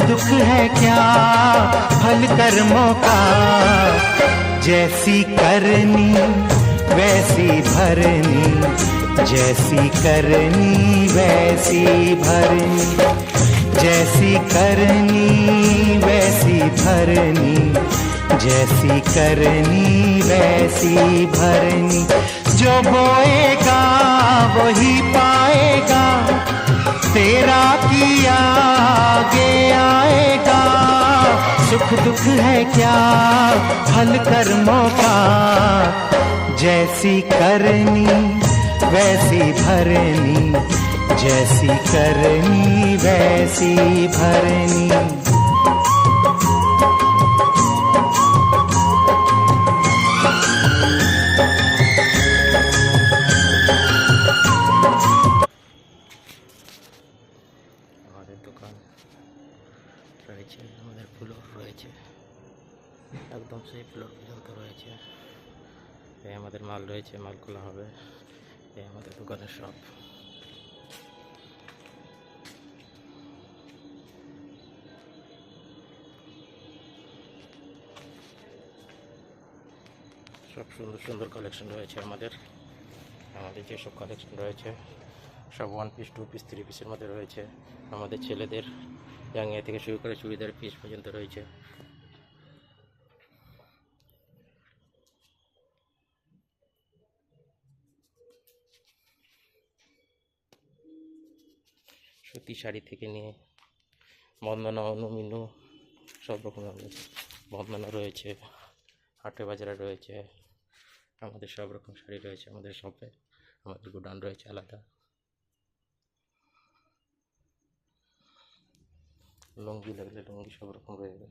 दुख है क्या फल कर्मों का, जैसी करनी वैसी भरनी, जैसी करनी वैसी भरनी, जैसी करनी वैसी भरनी, जैसी करनी वैसी भरनी। जो बोएगा वही पाएगा, तेरा किया आगे आएगा। सुख दुख है क्या फल कर्मों का, जैसी करनी वैसी भरनी, जैसी करनी वैसी भरनी। আমাদের দোকান রয়েছে, আমাদের ফ্লোর রয়েছে, একদম সেই ফ্লোর পর্যন্ত রয়েছে। এই আমাদের মাল রয়েছে, মাল খোলা হবে। এই আমাদের দোকানের শপ। সব সুন্দর সুন্দর কালেকশন রয়েছে আমাদের। আমাদের যেসব কালেকশন রয়েছে সব 1 পিস 2 পিস 3 পিসের মধ্যে রয়েছে। আমাদের ছেলেদের জাঙ্গিয়া থেকে শুরু করে চুড়িদার পিস পর্যন্ত রয়েছে। সুতি শাড়ি থেকে নিয়ে বন্দনা, অনুমিনু সব রকমের রয়েছে। বন্দনা রয়েছে, হাটে বাজারে রয়েছে, আমাদের সব রকম শাড়ি রয়েছে আমাদের শপে। আমাদের গোডাউন রয়েছে আলাদা। লুঙ্গি লাগলে লুঙ্গি সব রকম রয়েছে।